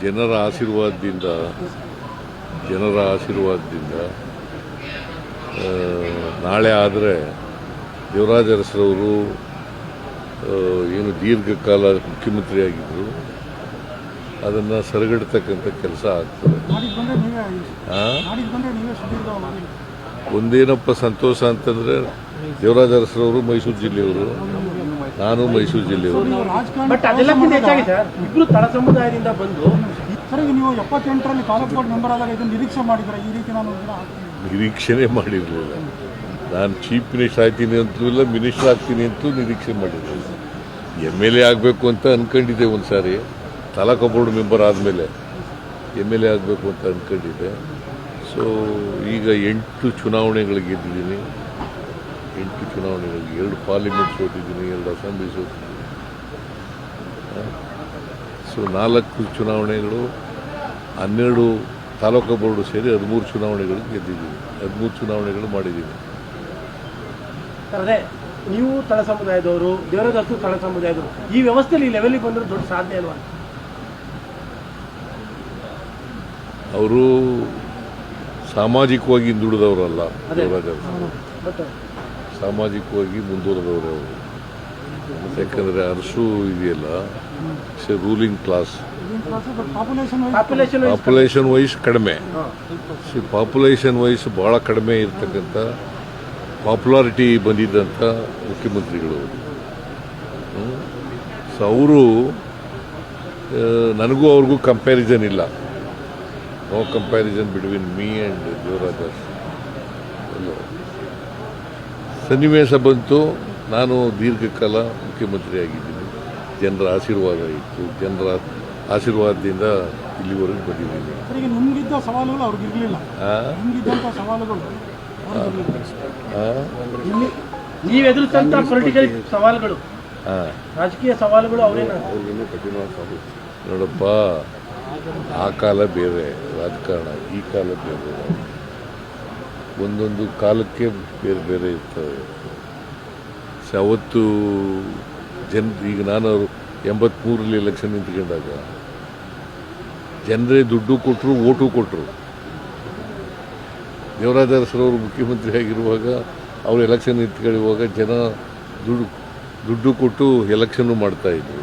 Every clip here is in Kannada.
ಜನರ ಆಶೀರ್ವಾದದಿಂದ ನಾಳೆ ಆದರೆ ದೇವರಾಜ ಅರಸರವರು ಏನು ದೀರ್ಘಕಾಲ ಮುಖ್ಯಮಂತ್ರಿಯಾಗಿದ್ದರು ಅದನ್ನು ಸರಿಗಟ್ಟತಕ್ಕಂಥ ಕೆಲಸ ಆಗ್ತದೆ. ಒಂದೇನಪ್ಪ ಸಂತೋಷ ಅಂತಂದರೆ ದೇವರಾಜ ಅರಸರವರು ಮೈಸೂರು ಜಿಲ್ಲೆಯವರು, ನಾನು ಮೈಸೂರು ಜಿಲ್ಲೆಯವರು. ಬಟ್ ಅದೆಲ್ಲಕ್ಕಿಂತ ಹೆಚ್ಚಾಗಿ ಸರ್, ಇಬ್ಬರು ತಳ ಸಮುದಾಯದಿಂದ ಬಂದು ಸರ್, ನೀವು 78ರಲ್ಲಿ ತಾಲೂಕು ಬೋರ್ಡ್ ಮೆಂಬರ್ ಆದಾಗ ಇದನ್ನು ನಿರೀಕ್ಷೆ ಮಾಡಿದ್ರೆ ಈ ರೀತಿ ನಾನು ನಿರೀಕ್ಷೆನೇ ಮಾಡಿರಲಿಲ್ಲ. ನಾನು ಚೀಫ್ ಮಿನಿಸ್ಟರ್ ಆಗ್ತೀನಿ ಅಂತಲೂ ಇಲ್ಲ, ಮಿನಿಸ್ಟರ್ ಆಗ್ತೀನಿ ಅಂತಲೂ ನಿರೀಕ್ಷೆ ಮಾಡಿರಲಿಲ್ಲ. MLA ಆಗಬೇಕು ಅಂತ ಅಂದ್ಕೊಂಡಿದ್ದೆ ಒಂದು ಸಾರಿ, ತಾಲೂಕು ಬೋರ್ಡ್ ಮೆಂಬರ್ ಆದಮೇಲೆ MLA ಆಗಬೇಕು ಅಂತ ಅಂದ್ಕೊಂಡಿದ್ದೆ. ಸೊ ಈಗ 8 ಚುನಾವಣೆಗಳು ಗೆದ್ದಿದ್ದೀನಿ. 8 ಚುನಾವಣೆಗಳಿಗೆ 2 ಪಾರ್ಲಿಮೆಂಟ್ ಸೋತಿದ್ದೀನಿ, 2 ಅಸೆಂಬ್ಲಿ ಸೋತಿದ್ದೀನಿ. ಸೊ 4 ಚುನಾವಣೆಗಳು, 12 ತಾಲೂಕು ಬೋರ್ಡು ಸೇರಿ 13 ಚುನಾವಣೆಗಳು ಗೆದ್ದಿದ್ದೀನಿ, 13 ಚುನಾವಣೆಗಳು ಮಾಡಿದ್ದೀನಿ. ಅದೇ ನೀವು ತಳ ಸಮುದಾಯದವರು, ದೇವರಾಜ ಅರಸು ತಳ ಸಮುದಾಯದವರು, ಈ ವ್ಯವಸ್ಥೆಯಲ್ಲಿ ಈ ಲೆವೆಲ್ಗೆ ಬಂದ್ರೆ ದೊಡ್ಡ ಸಾಧನೆ ಅಲ್ವಾ? ಅವರು ಸಾಮಾಜಿಕವಾಗಿ ಹಿಂದುಳಿದವರಲ್ಲ, ದೇವರಾಜ ಅರಸು ಸಾಮಾಜಿಕವಾಗಿ ಮುಂದುವರೆದವರು ಅವರು. ಯಾಕಂದರೆ ಅರಸು ಇದೆಯಲ್ಲ, ರೂಲಿಂಗ್ ಕ್ಲಾಸ್, ಪಾಪ್ಯುಲೇಷನ್ ವೈಸ್ ಕಡಿಮೆ, ಪಾಪ್ಯುಲೇಷನ್ ವೈಸ್ ಭಾಳ ಕಡಿಮೆ ಇರ್ತಕ್ಕಂಥ ಪಾಪ್ಯುಲಾರಿಟಿ ಬಂದಿದ್ದಂಥ ಮುಖ್ಯಮಂತ್ರಿಗಳು. ಸೊ ಅವರು, ನನಗೂ ಅವ್ರಿಗೂ ಕಂಪ್ಯಾರಿಸನ್ ಇಲ್ಲ. No comparison between me and Devaraj Urs. ಸನ್ನಿವೇಶ ಬಂತು, ನಾನು ದೀರ್ಘಕಾಲ ಮುಖ್ಯಮಂತ್ರಿ ಆಗಿದ್ದೀನಿ, ಜನರ ಆಶೀರ್ವಾದ ಇತ್ತು, ಜನರ ಆಶೀರ್ವಾದದಿಂದ ಇಲ್ಲಿವರೆಗೂ ಬಂದಿದ್ದೀನಿ. ನಿಮಗಿದ್ದ ಸವಾಲುಗಳು ಅವ್ರಿಗೆ ಇರಲಿಲ್ಲ, ನಿಮಗಿದ್ದಂಥ ಸವಾಲುಗಳು ನೀವು ಎದುರಿಸಿದಂಥ ಪೊಲಿಟಿಕಲ್ ಸವಾಲುಗಳು, ರಾಜಕೀಯ ಸವಾಲುಗಳು ಅವರೇನ? ನೋಡಪ್ಪ, ಆ ಕಾಲ ಬೇರೆ ರಾಜಕಾರಣ, ಈ ಕಾಲ ಬೇರೆ. ಒಂದೊಂದು ಕಾಲಕ್ಕೆ ಬೇರೆ ಬೇರೆ ಇರ್ತವೆ. ಅವತ್ತು ಈಗ ನಾನು 83ರಲ್ಲಿ ಎಲೆಕ್ಷನ್ ನಿಂತ್ಕೊಂಡಾಗ ಜನರೇ ದುಡ್ಡು ಕೊಟ್ಟರು, ಓಟು ಕೊಟ್ಟರು. ದೇವರಾಜ ಅರಸರವರು ಮುಖ್ಯಮಂತ್ರಿ ಆಗಿರುವಾಗ, ಅವರು ಎಲೆಕ್ಷನ್ ನಿಂತ್ಕೊಳ್ಳುವಾಗ ಜನ ದುಡ್ಡು ಕೊಟ್ಟು ಎಲೆಕ್ಷನ್ನು ಮಾಡ್ತಾ ಇದ್ರು.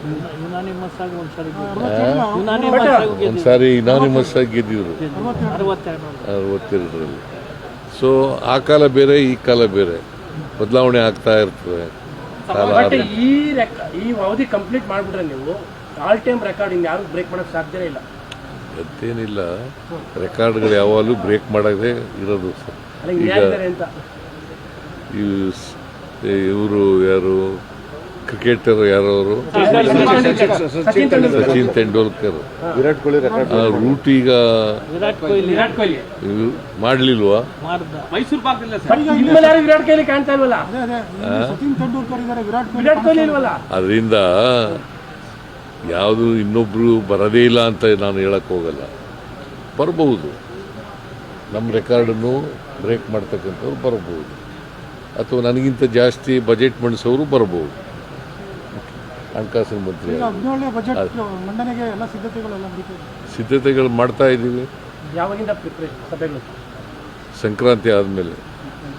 ಒಂದ್ಸಾರಿ ಇನಾನಿಮಸ್ ಆಗಿ ಗೆದ್ದಿದ್ರು 62ರಲ್ಲಿ. ಸೊ ಆ ಕಾಲ ಬೇರೆ, ಈ ಕಾಲ ಬೇರೆ, ಬದಲಾವಣೆ ಆಗ್ತಾ ಇರ್ತದೆ. ಈ ಅವಧಿ ಕಂಪ್ಲೀಟ್ ಮಾಡಿಬಿಟ್ರೆ ನೀವು ಆಲ್ ಟೈಮ್ ರೆಕಾರ್ಡ್ ಯಾರು ಬ್ರೇಕ್ ಮಾಡೋಕ್ಕೆ ಸಾಧ್ಯನೇ ಇಲ್ಲ. ಮತ್ತೇನಿಲ್ಲ, ರೆಕಾರ್ಡ್ಗಳು ಯಾವಾಗಲೂ ಬ್ರೇಕ್ ಮಾಡದೆ ಇರೋದು. ಈಗ ಇವರು ಯಾರು, ಕ್ರಿಕೆಟರ್ ಯಾರವರು, ಸಚಿನ್ ತೆಂಡೂಲ್ಕರ್, ವಿರಾಟ್ ಕೊಹ್ಲಿ ರೂಟ್ ಈಗ ಮಾಡ್ಲಿಲ್ವಾ? ಮೈಸೂರು ವಿರಾಟ್ ಕೊಹ್ಲಿ ಕಾಣ್ತಾ ಇಲ್ವಲ್ಲ, ವಿರಾಟ್ ಕೊಹ್ಲಿ ಇಲ್ವಲ್ಲ. ಅದರಿಂದ ಯಾವುದು ಇನ್ನೊಬ್ರು ಬರದೇ ಇಲ್ಲ ಅಂತ ನಾನು ಹೇಳಕ್ ಹೋಗಲ್ಲ. ಬರಬಹುದು, ನಮ್ಮ ರೆಕಾರ್ಡನ್ನು ಬ್ರೇಕ್ ಮಾಡ್ತಕ್ಕಂಥವ್ರು ಬರಬಹುದು, ಅಥವಾ ನನಗಿಂತ ಜಾಸ್ತಿ ಬಜೆಟ್ ಮಂಡಿಸೋರು ಬರಬಹುದು. ಹಣಕಾಸಿನ ಮಂತ್ರಿ ಸಿದ್ಧತೆಗಳು ಮಾಡ್ತಾ ಇದ್ದೀವಿ. ಯಾವಾಗಿಂದ ಸಭೆಗಳು? ಸಂಕ್ರಾಂತಿ ಆದಮೇಲೆ.